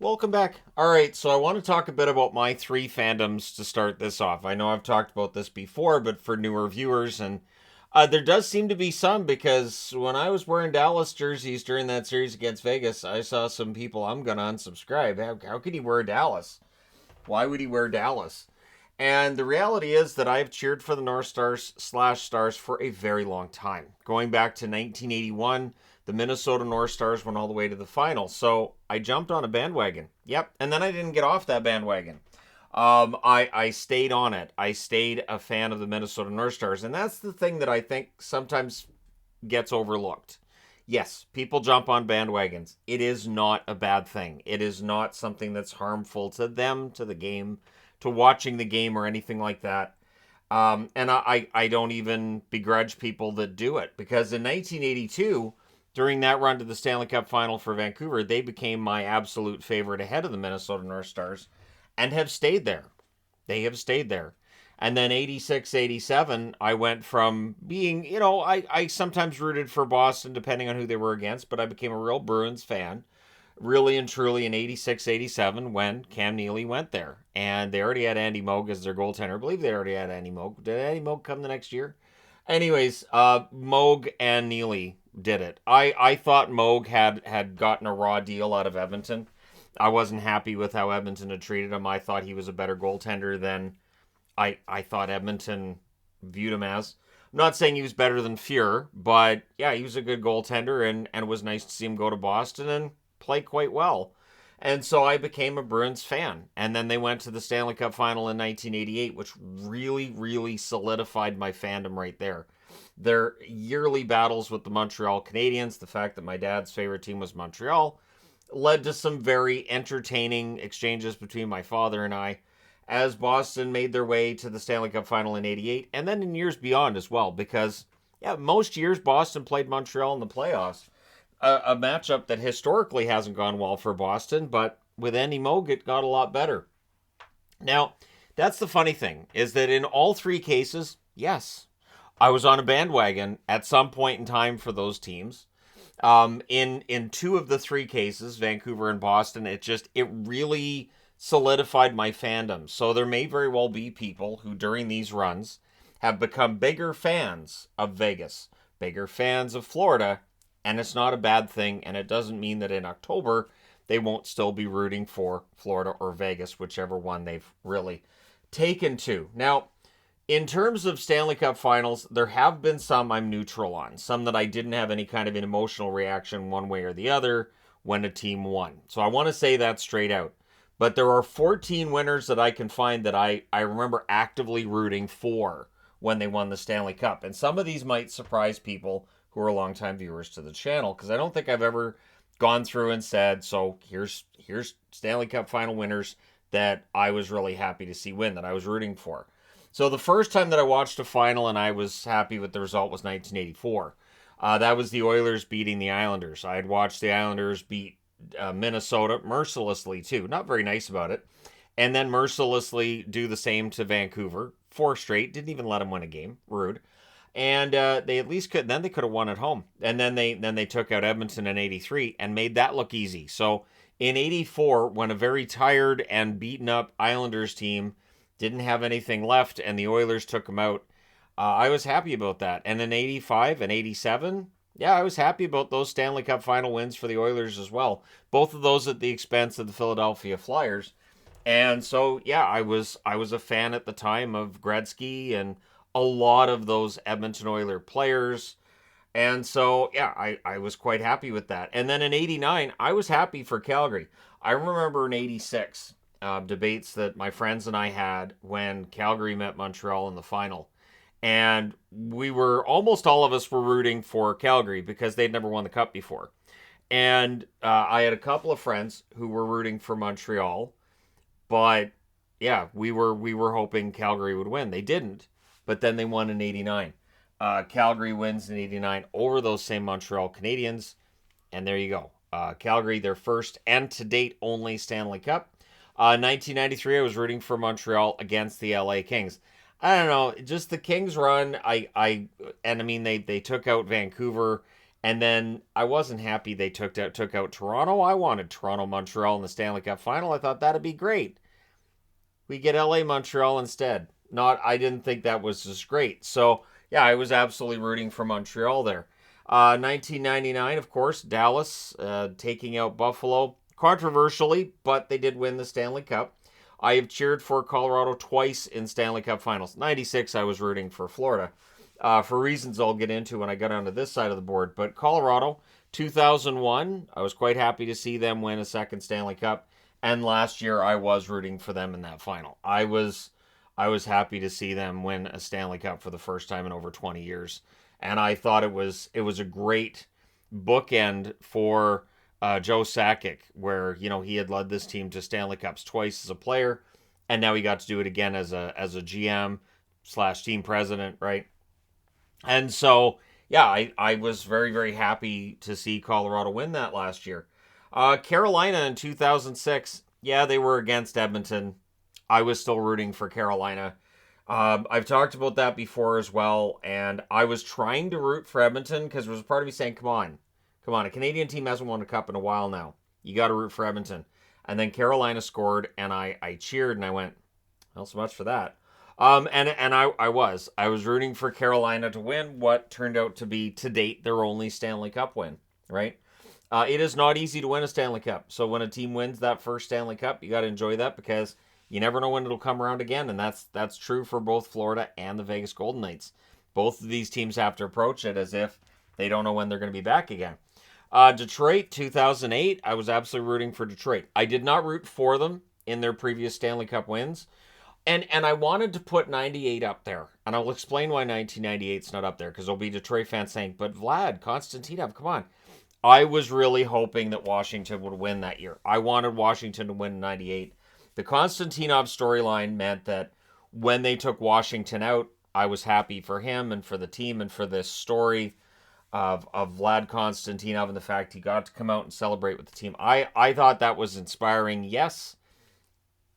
Welcome back. All right, so I want to talk a bit about my three fandoms to start this off. I know I've talked about this before, but for newer viewers, and there does seem to be some because when I was wearing Dallas jerseys during that series against Vegas, I saw some people I'm going to unsubscribe. How could he wear Dallas? Why would he wear Dallas? And the reality is that I've cheered for the North Stars slash Stars for a very long time. Going back to 1981, the Minnesota North Stars went all the way to the final. So I jumped on a bandwagon. Yep. And then I didn't get off that bandwagon. I stayed on it. I stayed a fan of the Minnesota North Stars. And that's the thing that I think sometimes gets overlooked. Yes, people jump on bandwagons. It is not a bad thing. It is not something that's harmful to them, to the game, to watching the game, or anything like that. And I don't even begrudge people that do it because in 1982, during that run to the Stanley Cup final for Vancouver, they became my absolute favorite ahead of the Minnesota North Stars and have stayed there. They have stayed there. And then 86, 87, I went from being, I sometimes rooted for Boston depending on who they were against, but I became a real Bruins fan really and truly in 86, 87 when Cam Neely went there. And they already had Andy Moog as their goaltender. I believe they already had Andy Moog. Did Andy Moog come the next year? Anyways, Moog and Neely did it. I thought Moog had gotten a raw deal out of Edmonton. I wasn't happy with how Edmonton had treated him. I thought he was a better goaltender than I thought Edmonton viewed him as. I'm not saying he was better than Fir, but yeah, he was a good goaltender, and it was nice to see him go to Boston and play quite well. And so I became a Bruins fan. And then they went to the Stanley Cup final in 1988, which really, really solidified my fandom right there. Their yearly battles with the Montreal Canadiens, the fact that my dad's favorite team was Montreal, led to some very entertaining exchanges between my father and I as Boston made their way to the Stanley Cup final in 88 and then in years beyond as well because yeah, most years Boston played Montreal in the playoffs. A matchup that historically hasn't gone well for Boston, but with Andy Moog it got a lot better. Now, that's the funny thing is that in all three cases, yes, I was on a bandwagon at some point in time for those teams. In two of the three cases, Vancouver and Boston, it really solidified my fandom. So there may very well be people who during these runs have become bigger fans of Vegas, bigger fans of Florida, and it's not a bad thing. And it doesn't mean that in October they won't still be rooting for Florida or Vegas, whichever one they've really taken to. Now, in terms of Stanley Cup finals, there have been some I'm neutral on, some that I didn't have any kind of an emotional reaction one way or the other when a team won. So I want to say that straight out. But there are 14 winners that I can find that I remember actively rooting for when they won the Stanley Cup. And some of these might surprise people who are longtime viewers to the channel because I don't think I've ever gone through and said, so here's Stanley Cup final winners that I was really happy to see win, that I was rooting for. So the first time that I watched a final and I was happy with the result was 1984. That was the Oilers beating the Islanders. I had watched the Islanders beat Minnesota mercilessly too. Not very nice about it. And then mercilessly do the same to Vancouver. Four straight. Didn't even let them win a game. Rude. And they at least could. Then they could have won at home. And then they took out Edmonton in '83 and made that look easy. So in '84, when a very tired and beaten up Islanders team didn't have anything left and the Oilers took them out, I was happy about that. And in '85 and '87, yeah, I was happy about those Stanley Cup final wins for the Oilers as well. Both of those at the expense of the Philadelphia Flyers. And so, yeah, I was a fan at the time of Gretzky and a lot of those Edmonton Oilers players. And so, yeah, I was quite happy with that. And then in '89, I was happy for Calgary. I remember in '86 debates that my friends and I had when Calgary met Montreal in the final. And we were, almost all of us were rooting for Calgary because they'd never won the cup before. And I had a couple of friends who were rooting for Montreal, but yeah, we were hoping Calgary would win. They didn't, but then they won in '89. Calgary wins in '89 over those same Montreal Canadiens, and there you go. Calgary, their first and to date only Stanley Cup. 1993, I was rooting for Montreal against the LA Kings. I don't know, just the Kings run. And I mean they took out Vancouver And then I wasn't happy they took out Toronto. I wanted Toronto Montreal in the Stanley Cup final. I thought that'd be great. We get LA Montreal instead. Not I didn't think that was just great. So yeah, I was absolutely rooting for Montreal there. 1999, of course, Dallas taking out Buffalo controversially, but they did win the Stanley Cup. I have cheered for Colorado twice in Stanley Cup finals. 96, I was rooting for Florida for reasons I'll get into when I get onto this side of the board. But Colorado, 2001, I was quite happy to see them win a second Stanley Cup. And last year, I was rooting for them in that final. I was happy to see them win a Stanley Cup for the first time in over 20 years, and I thought it was a great bookend for Joe Sakic, where he had led this team to Stanley Cups twice as a player, and now he got to do it again as a GM slash team president, right? And so yeah, I was very very happy to see Colorado win that last year. Carolina in 2006, yeah, they were against Edmonton. I was still rooting for Carolina. I've talked about that before as well, and I was trying to root for Edmonton because there was a part of me saying, come on, a Canadian team hasn't won a cup in a while now. You got to root for Edmonton. And then Carolina scored, and I cheered, and I went, well, so much for that. I was rooting for Carolina to win what turned out to be, to date, their only Stanley Cup win, right? It is not easy to win a Stanley Cup. So when a team wins that first Stanley Cup, you got to enjoy that because you never know when it'll come around again, and that's true for both Florida and the Vegas Golden Knights. Both of these teams have to approach it as if they don't know when they're going to be back again. Detroit, 2008, I was absolutely rooting for Detroit. I did not root for them in their previous Stanley Cup wins, and I wanted to put 98 up there, and I'll explain why 1998's not up there, because there'll be Detroit fans saying, but Vlad, Konstantinov, come on. I was really hoping that Washington would win that year. I wanted Washington to win 98. The Konstantinov storyline meant that when they took Washington out, I was happy for him and for the team and for this story of Vlad Konstantinov and the fact he got to come out and celebrate with the team. I thought that was inspiring, yes,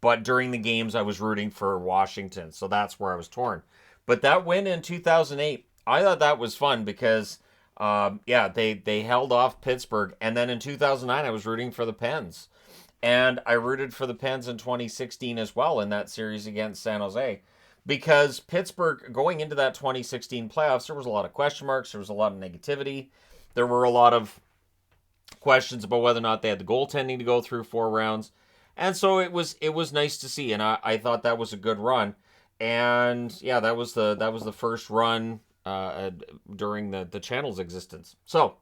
but during the games I was rooting for Washington, so that's where I was torn. But that win in 2008, I thought that was fun because, they held off Pittsburgh, and then in 2009 I was rooting for the Pens. And I rooted for the Pens in 2016 as well in that series against San Jose. Because Pittsburgh, going into that 2016 playoffs, there was a lot of question marks. There was a lot of negativity. There were a lot of questions about whether or not they had the goaltending to go through 4 rounds. And so it was nice to see. And I thought that was a good run. And yeah, that was the first run during the channel's existence. So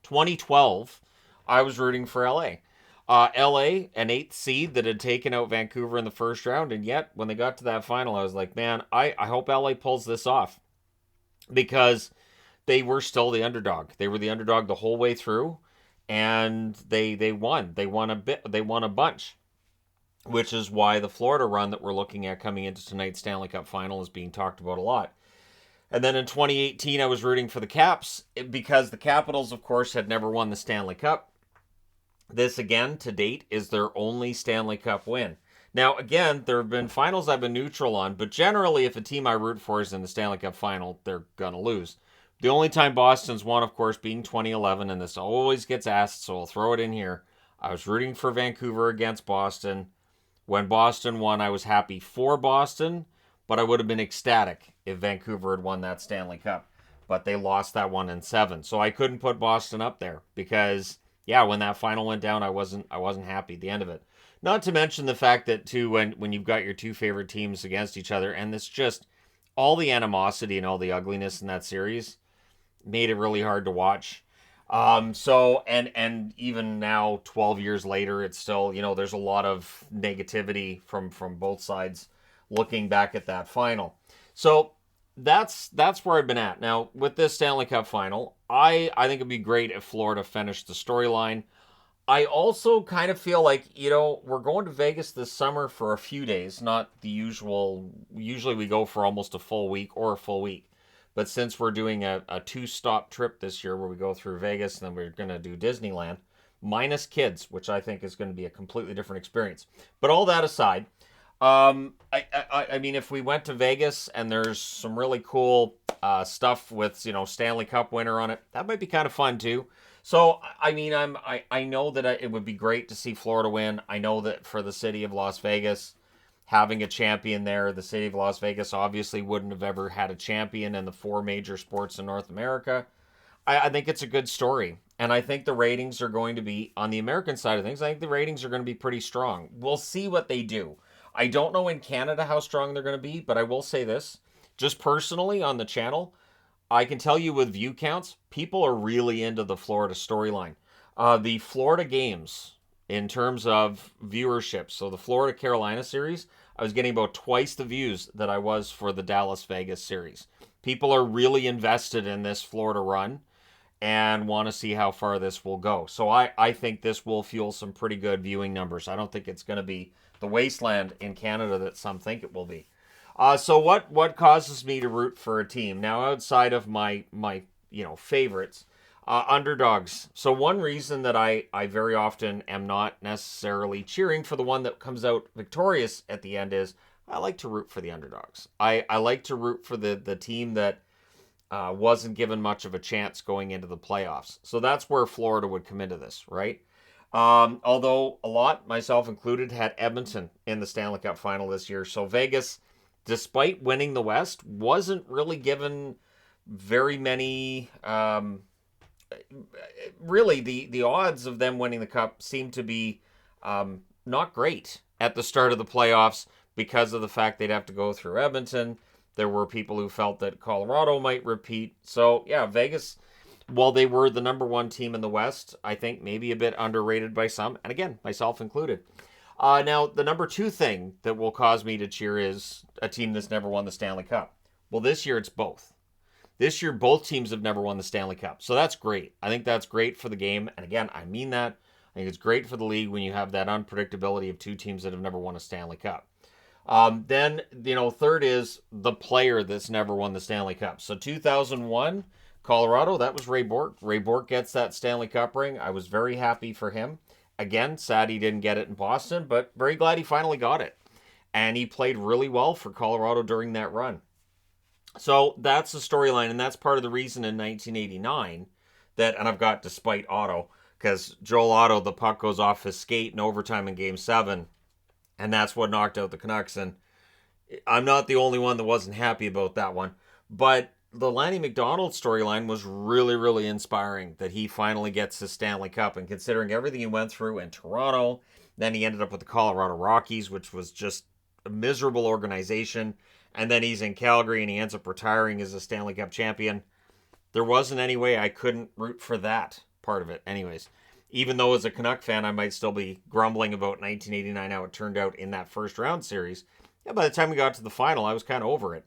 2012, I was rooting for LA. LA, an 8th seed that had taken out Vancouver in the first round, and yet when they got to that final, I was like, man, I hope LA pulls this off because they were still the underdog. They were the underdog the whole way through, and they won. They won a bunch, which is why the Florida run that we're looking at coming into tonight's Stanley Cup final is being talked about a lot. And then in 2018, I was rooting for the Caps because the Capitals, of course, had never won the Stanley Cup. This, again, to date, is their only Stanley Cup win. Now, again, there have been finals I've been neutral on, but generally, if a team I root for is in the Stanley Cup final, they're going to lose. The only time Boston's won, of course, being 2011, and this always gets asked, so I'll throw it in here. I was rooting for Vancouver against Boston. When Boston won, I was happy for Boston, but I would have been ecstatic if Vancouver had won that Stanley Cup. But they lost that one in 7, so I couldn't put Boston up there because, yeah, when that final went down, I wasn't happy at the end of it. Not to mention the fact that, too, when you've got your two favorite teams against each other, and it's just all the animosity and all the ugliness in that series made it really hard to watch. And even now, 12 years later, it's still, there's a lot of negativity from both sides looking back at that final. So that's where I've been at. Now, with this Stanley Cup final, I think it'd be great if Florida finished the storyline. I also kind of feel like, we're going to Vegas this summer for a few days, not the usual. Usually we go for almost a full week or a full week. But since we're doing a 2-stop trip this year where we go through Vegas and then we're going to do Disneyland, minus kids, which I think is going to be a completely different experience. But all that aside, I mean, if we went to Vegas and there's some really cool stuff with Stanley Cup winner on it, that might be kind of fun too. So I mean, I know that it would be great to see Florida win. I know that for the city of Las Vegas, having a champion there, the city of Las Vegas obviously wouldn't have ever had a champion in the four major sports in North America. I think it's a good story. And I think the ratings are going to be, on the American side of things, I think the ratings are going to be pretty strong. We'll see what they do. I don't know in Canada how strong they're going to be, but I will say this. Just personally on the channel, I can tell you with view counts, people are really into the Florida storyline. The Florida games, in terms of viewership, so the Florida Carolina series, I was getting about twice the views that I was for the Dallas Vegas series. People are really invested in this Florida run and want to see how far this will go. So I think this will fuel some pretty good viewing numbers. I don't think it's going to be the wasteland in Canada that some think it will be. So what causes me to root for a team now outside of my favorites, underdogs. So one reason that I very often am not necessarily cheering for the one that comes out victorious at the end is I like to root for the underdogs. I like to root for the team that wasn't given much of a chance going into the playoffs. So that's where Florida would come into this, right? Although a lot, myself included, had Edmonton in the Stanley Cup final this year. So Vegas, despite winning the West, wasn't really given very many. Really, the odds of them winning the Cup seem to be not great at the start of the playoffs because of the fact they'd have to go through Edmonton. There were people who felt that Colorado might repeat. So, yeah, Vegas, while they were the number one team in the West, I think maybe a bit underrated by some, and again, myself included. Now, the number two thing that will cause me to cheer is a team that's never won the Stanley Cup. Well, this year it's both. This year, both teams have never won the Stanley Cup. So that's great. I think that's great for the game. And again, I mean that. I think it's great for the league when you have that unpredictability of two teams that have never won a Stanley Cup. Then, third is the player that's never won the Stanley Cup. So 2001, Colorado, that was Ray Bourque. Ray Bourque gets that Stanley Cup ring. I was very happy for him. Again, sad he didn't get it in Boston, but very glad he finally got it. And he played really well for Colorado during that run. So that's the storyline, and that's part of the reason in 1989 that, and I've got despite Otto, because Joel Otto, the puck goes off his skate in overtime in Game 7, and that's what knocked out the Canucks. And I'm not the only one that wasn't happy about that one. But the Lanny McDonald storyline was really, really inspiring that he finally gets his Stanley Cup. And considering everything he went through in Toronto, then he ended up with the Colorado Rockies, which was just a miserable organization. And then he's in Calgary and he ends up retiring as a Stanley Cup champion. There wasn't any way I couldn't root for that part of it. Anyways, even though as a Canuck fan, I might still be grumbling about 1989, how it turned out in that first round series. Yeah, by the time we got to the final, I was kind of over it.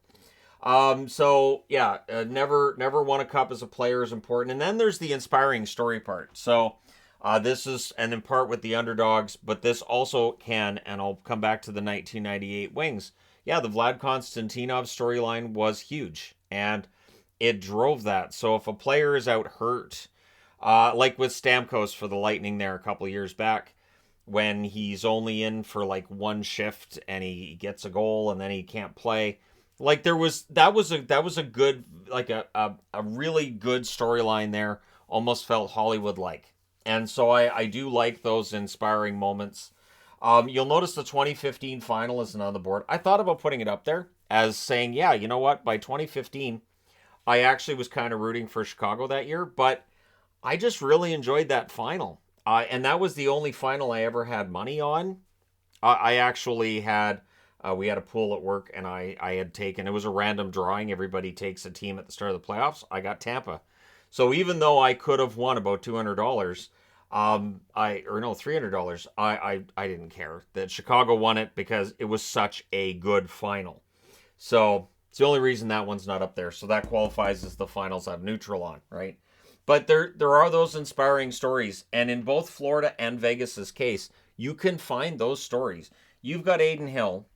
Never won a cup as a player is important. And then there's the inspiring story part. So this is, and in part with the underdogs, but this also can, and I'll come back to the 1998 Wings. Yeah, the Vlad Konstantinov storyline was huge, and it drove that. So if a player is out hurt, like with Stamkos for the Lightning there a couple of years back, when he's only in for like one shift and he gets a goal and then he can't play. Like that was a good, like a really good storyline there. Almost felt Hollywood like. And so I do like those inspiring moments. You'll notice the 2015 final isn't on the board. I thought about putting it up there as saying, yeah, you know what? By 2015, I actually was kind of rooting for Chicago that year, but I just really enjoyed that final. And that was the only final I ever had money on. I actually had, we had a pool at work and I had taken, it was a random drawing. Everybody takes a team at the start of the playoffs. I got Tampa. So even though I could have won about $200, $300, I didn't care that Chicago won it because it was such a good final. So it's the only reason that one's not up there. So that qualifies as the finals I have neutral on, right? But there are those inspiring stories. And in both Florida and Vegas's case, you can find those stories. You've got Aiden Hill,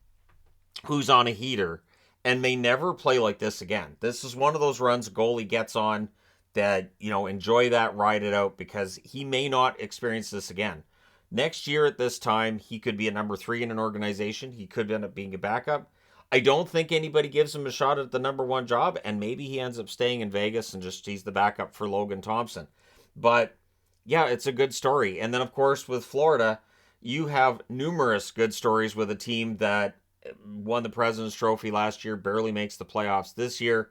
who's on a heater, and may never play like this again. This is one of those runs a goalie gets on that, enjoy that, ride it out, because he may not experience this again. Next year at this time, he could be a number 3 in an organization. He could end up being a backup. I don't think anybody gives him a shot at the number 1 job, and maybe he ends up staying in Vegas and just he's the backup for Logan Thompson. But yeah, it's a good story. And then, of course, with Florida, you have numerous good stories with a team that won the President's Trophy last year, barely makes the playoffs this year,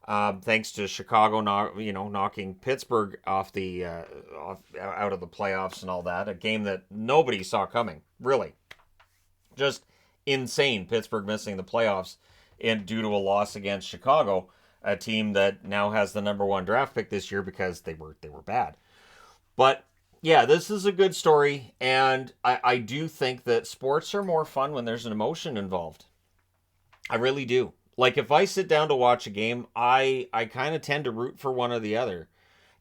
thanks to Chicago, knocking Pittsburgh out of the playoffs and all that. A game that nobody saw coming, really, just insane. Pittsburgh missing the playoffs due to a loss against Chicago, a team that now has the number 1 draft pick this year because they were bad. But yeah, this is a good story, and I do think that sports are more fun when there's an emotion involved. I really do. Like if I sit down to watch a game, I kind of tend to root for one or the other.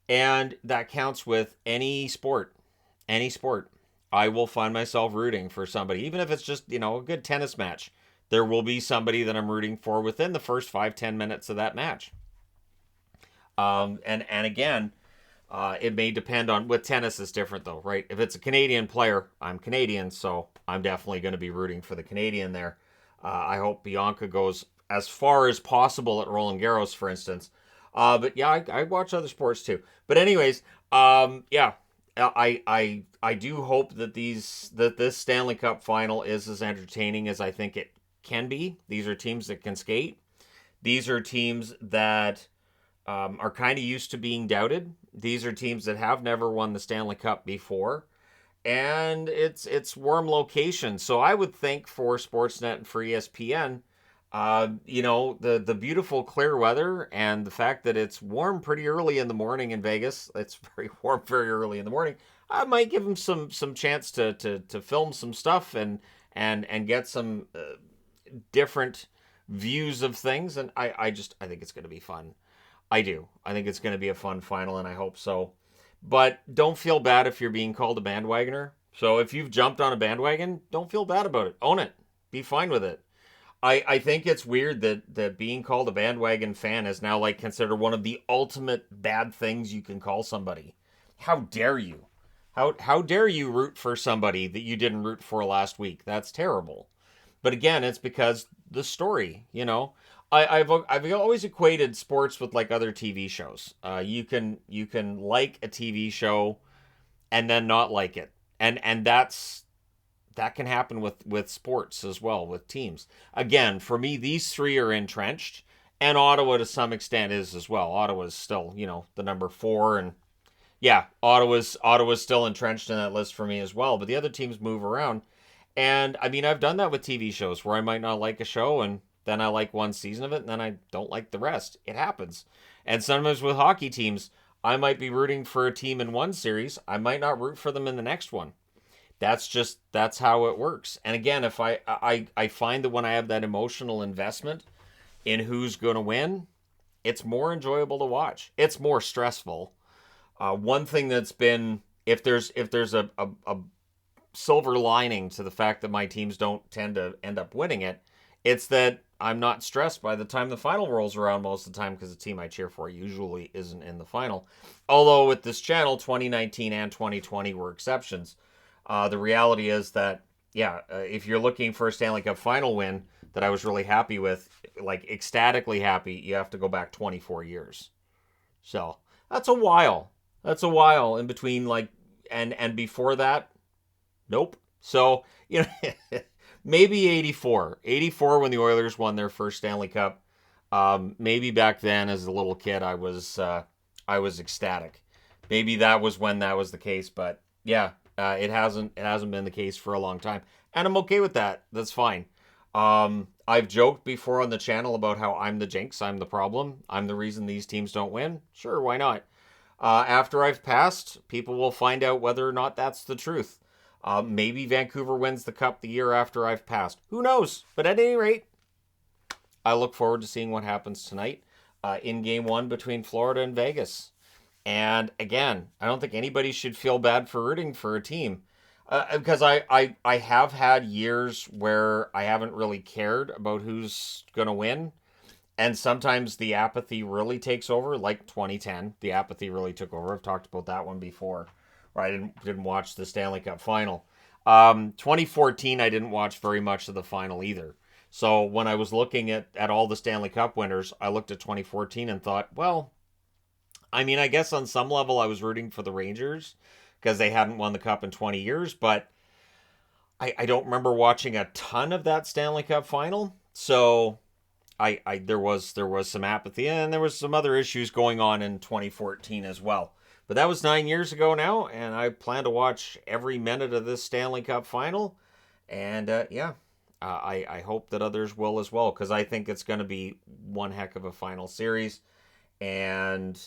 And that counts with any sport. Any sport. I will find myself rooting for somebody, even if it's just, a good tennis match. There will be somebody that I'm rooting for within the first 5-10 minutes of that match. And again, it may depend on, with tennis is different though, right? If it's a Canadian player, I'm Canadian, so I'm definitely going to be rooting for the Canadian there. I hope Bianca goes as far as possible at Roland Garros, for instance. But yeah, I watch other sports too. But anyways, yeah, I do hope that this Stanley Cup final is as entertaining as I think it can be. These are teams that can skate. These are teams that are kind of used to being doubted. These are teams that have never won the Stanley Cup before, and it's warm location. So I would think for Sportsnet and for ESPN, the beautiful clear weather and the fact that it's warm pretty early in the morning in Vegas. It's very warm very early in the morning. I might give them some chance to film some stuff and get some different views of things. And I think it's going to be fun. I do. I think it's going to be a fun final, and I hope so. But don't feel bad if you're being called a bandwagoner. So if you've jumped on a bandwagon, don't feel bad about it. Own it. Be fine with it. I think it's weird that being called a bandwagon fan is now like considered one of the ultimate bad things you can call somebody. How dare you? How dare you root for somebody that you didn't root for last week? That's terrible. But again, it's because the story. I've always equated sports with like other TV shows. You can like a TV show and then not like it, and that can happen with sports as well, with teams. Again, for me, these 3 are entrenched, and Ottawa to some extent is as well. Ottawa's still the number 4, and yeah, Ottawa's still entrenched in that list for me as well. But the other teams move around. And I mean, I've done that with TV shows where I might not like a show and then I like one season of it and then I don't like the rest. It happens. And sometimes with hockey teams, I might be rooting for a team in one series. I might not root for them in the next one. That's how it works. And again, if I find that when I have that emotional investment in who's going to win, it's more enjoyable to watch. It's more stressful. One thing that's been, if there's a silver lining to the fact that my teams don't tend to end up winning it, it's that I'm not stressed by the time the final rolls around most of the time because the team I cheer for usually isn't in the final. Although with this channel, 2019 and 2020 were exceptions. The reality is that, yeah, if you're looking for a Stanley Cup final win that I was really happy with, like ecstatically happy, you have to go back 24 years. So that's a while. That's a while in between, like, and before that, nope. So, maybe 84. 84 when the Oilers won their first Stanley Cup. Maybe back then as a little kid I was ecstatic. Maybe that was when that was the case, but yeah, it hasn't been the case for a long time. And I'm okay with that. That's fine. I've joked before on the channel about how I'm the jinx, I'm the problem, I'm the reason these teams don't win. Sure, why not? After I've passed, people will find out whether or not that's the truth. Maybe Vancouver wins the Cup the year after I've passed. Who knows? But at any rate, I look forward to seeing what happens tonight in Game 1 between Florida and Vegas. And again, I don't think anybody should feel bad for rooting for a team. Because I have had years where I haven't really cared about who's going to win. And sometimes the apathy really takes over, like 2010. The apathy really took over. I've talked about that one before, or I didn't watch the Stanley Cup final. 2014, I didn't watch very much of the final either. So when I was looking at all the Stanley Cup winners, I looked at 2014 and thought, well, I mean, I guess on some level I was rooting for the Rangers because they hadn't won the cup in 20 years, but I don't remember watching a ton of that Stanley Cup final. So there was some apathy, and there was some other issues going on in 2014 as well. But that was 9 years ago now, and I plan to watch every minute of this Stanley Cup final. And I hope that others will as well, because I think it's going to be one heck of a final series. And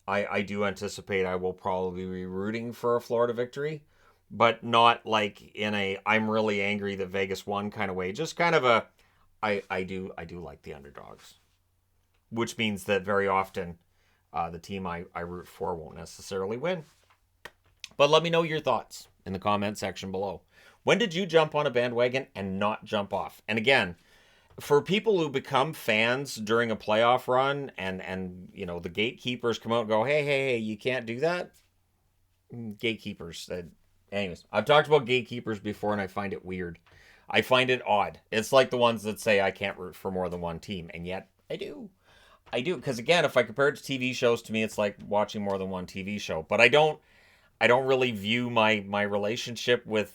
I do anticipate I will probably be rooting for a Florida victory, but not like in a I'm really angry that Vegas won kind of way. Just kind of a I do like the underdogs, which means that very often the team I root for won't necessarily win. But let me know your thoughts in the comment section below. When did you jump on a bandwagon and not jump off? And again, for people who become fans during a playoff run and you know the gatekeepers come out and go, hey, you can't do that. Gatekeepers. Anyways, I've talked about gatekeepers before, and I find it weird. I find it odd. It's like the ones that say I can't root for more than one team, and yet I do. I do, because again, if I compare it to TV shows, to me it's like watching more than one TV show. But I don't really view my relationship with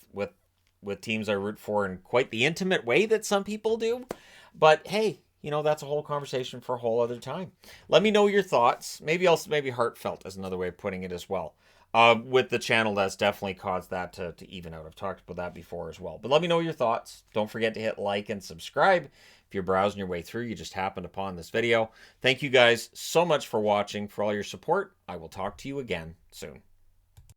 teams I root for in quite the intimate way that some people do. But hey, you know, that's a whole conversation for a whole other time. Let me know your thoughts. Maybe heartfelt is another way of putting it as well. With the channel, that's definitely caused that to even out. I've talked about that before as well. But let me know your thoughts. Don't forget to hit like and subscribe. If you're browsing your way through, you just happened upon this video. Thank you guys so much for watching, for all your support. I will talk to you again soon.